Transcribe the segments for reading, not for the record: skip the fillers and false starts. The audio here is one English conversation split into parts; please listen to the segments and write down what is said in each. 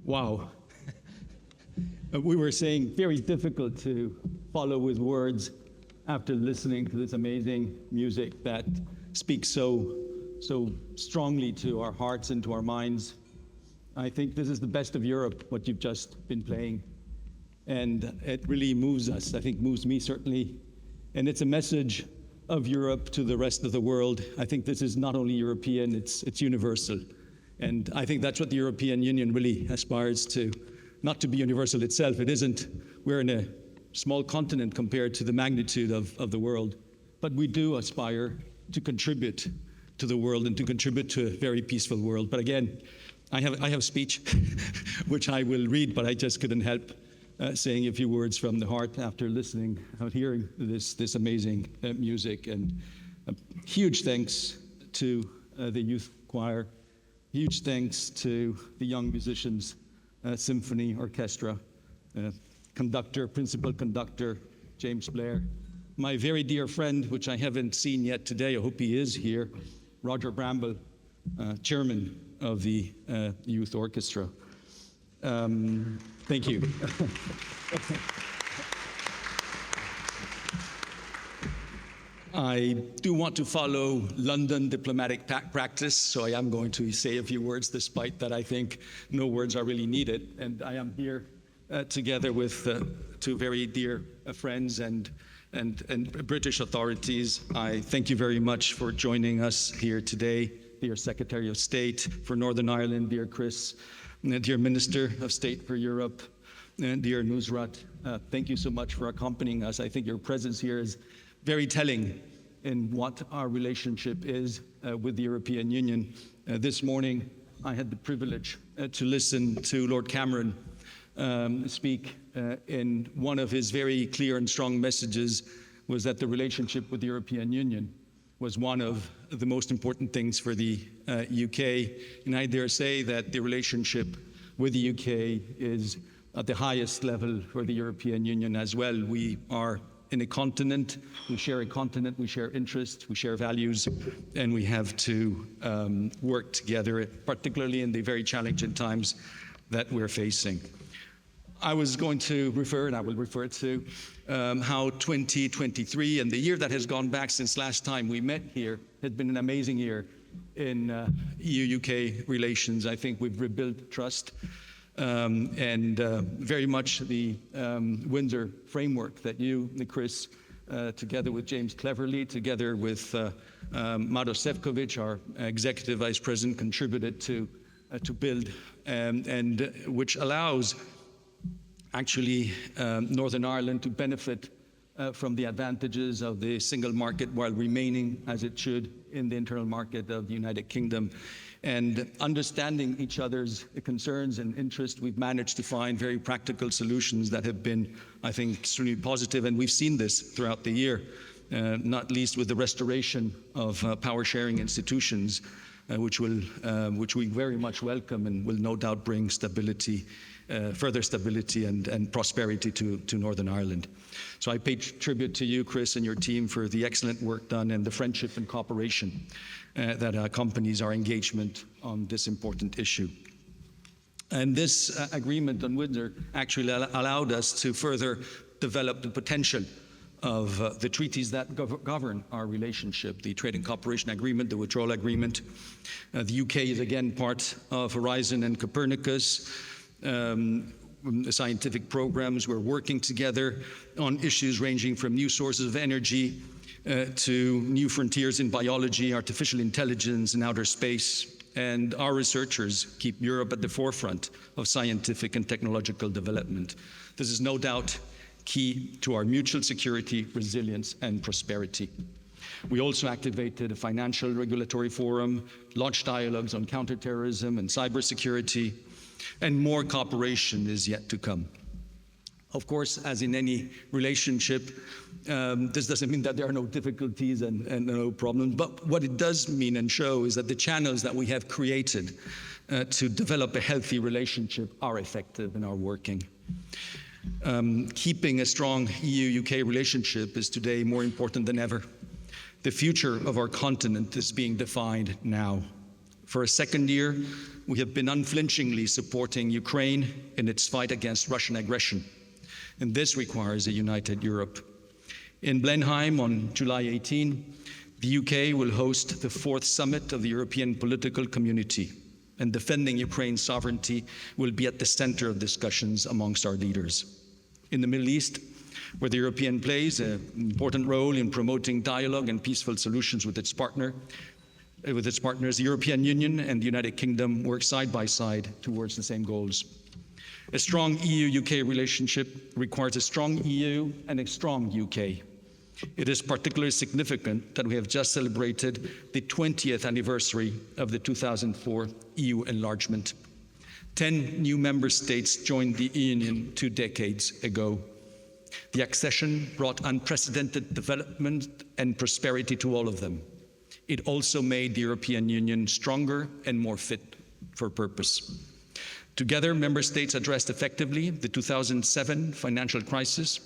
Wow. We were saying very difficult to follow with words after listening to this amazing music that speaks so strongly to our hearts and to our minds. I think this is the best of Europe, what you've just been playing. And it really moves us. I think moves me certainly. And it's a message of Europe to the rest of the world. I think this is not only European, it's universal. And I think that's what the European Union really aspires to, not to be universal itself. It isn't. We're in a small continent compared to the magnitude of the world. But we do aspire to contribute to the world and to contribute to a very peaceful world. But again, I have a speech which I will read, but I just couldn't help saying a few words from the heart after listening, hearing this amazing music. And huge thanks to the youth choir. Huge thanks to the young musicians, symphony orchestra, principal conductor, James Blair. My very dear friend, which I haven't seen yet today, I hope he is here, Roger Bramble, chairman of the youth orchestra. Thank you. I do want to follow London diplomatic practice, so I am going to say a few words, despite that I think no words are really needed. And I am here together with two very dear friends and British authorities. I thank you very much for joining us here today, dear Secretary of State for Northern Ireland, dear Chris, dear Minister of State for Europe, dear Nusrat. Thank you so much for accompanying us. I think your presence here is very telling in what our relationship is with the European Union. This morning, I had the privilege to listen to Lord Cameron speak, in one of his very clear and strong messages was that the relationship with the European Union was one of the most important things for the UK. And I dare say that the relationship with the UK is at the highest level for the European Union as well. We are in a continent, we share interests, we share values, and we have to work together, particularly in the very challenging times that we're facing. I was going to refer, and I will refer to, how 2023 and the year that has gone back since last time we met here has been an amazing year in EU-UK relations. I think we've rebuilt trust. And very much the Windsor framework that you, Chris, together with James Cleverly, together with Mado Sefcovic, our Executive Vice President, contributed to build, and which allows actually Northern Ireland to benefit from the advantages of the single market while remaining, as it should, in the internal market of the United Kingdom. And understanding each other's concerns and interests, we've managed to find very practical solutions that have been, I think, extremely positive. And we've seen this throughout the year, not least with the restoration of power-sharing institutions, which we very much welcome and will no doubt bring stability, further stability and prosperity to Northern Ireland. So I pay tribute to you, Chris, and your team for the excellent work done and the friendship and cooperation that accompanies our engagement on this important issue. And this agreement on Windsor actually allowed us to further develop the potential of the treaties that govern our relationship, the Trade and Cooperation Agreement, the Withdrawal Agreement. The UK is again part of Horizon and Copernicus. Scientific programs, we're working together on issues ranging from new sources of energy to new frontiers in biology, artificial intelligence, and outer space. And our researchers keep Europe at the forefront of scientific and technological development. This is no doubt key to our mutual security, resilience, and prosperity. We also activated a financial regulatory forum, launched dialogues on counterterrorism and cybersecurity, and more cooperation is yet to come. Of course, as in any relationship, this doesn't mean that there are no difficulties and no problems, but what it does mean and show is that the channels that we have created to develop a healthy relationship are effective and are working. Keeping a strong EU-UK relationship is today more important than ever. The future of our continent is being defined now. For a second year, we have been unflinchingly supporting Ukraine in its fight against Russian aggression, and this requires a united Europe. In Blenheim on July 18, the UK will host the 4th summit of the European political community, and defending Ukraine's sovereignty will be at the center of discussions amongst our leaders. In the Middle East, where the European plays an important role in promoting dialogue and peaceful solutions with its partners, the European Union and the United Kingdom work side by side towards the same goals. A strong EU-UK relationship requires a strong EU and a strong UK. It is particularly significant that we have just celebrated the 20th anniversary of the 2004 EU enlargement. 10 new member states joined the Union 2 decades ago. The accession brought unprecedented development and prosperity to all of them. It also made the European Union stronger and more fit for purpose. Together, member states addressed effectively the 2007 financial crisis,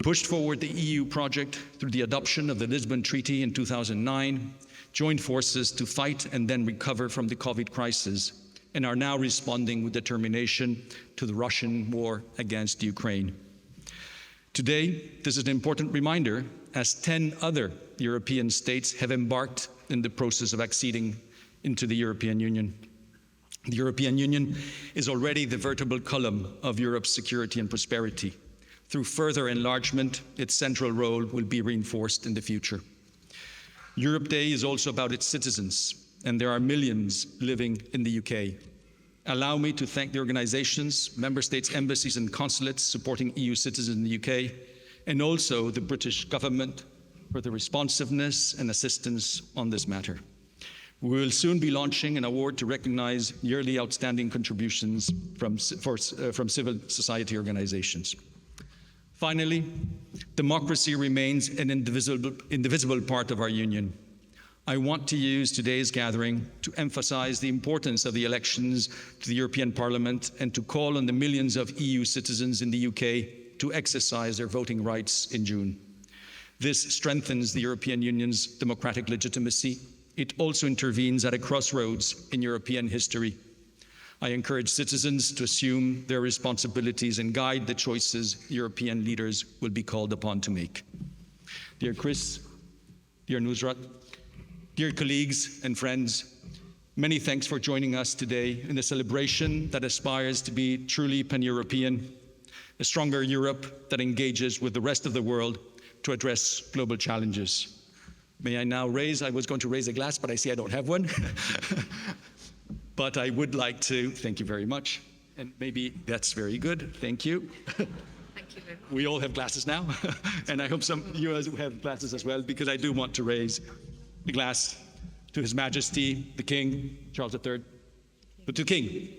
pushed forward the EU project through the adoption of the Lisbon Treaty in 2009, joined forces to fight and then recover from the COVID crisis, and are now responding with determination to the Russian war against Ukraine. Today, this is an important reminder, as 10 other European states have embarked in the process of acceding into the European Union. The European Union is already the vertebral column of Europe's security and prosperity. Through further enlargement, its central role will be reinforced in the future. Europe Day is also about its citizens, and there are millions living in the UK. Allow me to thank the organizations, member states' embassies and consulates supporting EU citizens in the UK, and also the British government for the responsiveness and assistance on this matter. We will soon be launching an award to recognize yearly outstanding contributions from civil society organizations. Finally, democracy remains an indivisible part of our union. I want to use today's gathering to emphasize the importance of the elections to the European Parliament and to call on the millions of EU citizens in the UK to exercise their voting rights in June. This strengthens the European Union's democratic legitimacy. It also intervenes at a crossroads in European history. I encourage citizens to assume their responsibilities and guide the choices European leaders will be called upon to make. Dear Chris, dear Nusrat, dear colleagues and friends, many thanks for joining us today in a celebration that aspires to be truly pan-European, a stronger Europe that engages with the rest of the world to address global challenges. May I now I was going to raise a glass, but I see I don't have one. But I would like to, thank you very much. And maybe that's very good, thank you. Thank you very much. We all have glasses now. And I hope some of you have glasses as well, because I do want to raise the glass to His Majesty, the King, Charles III, but to the King.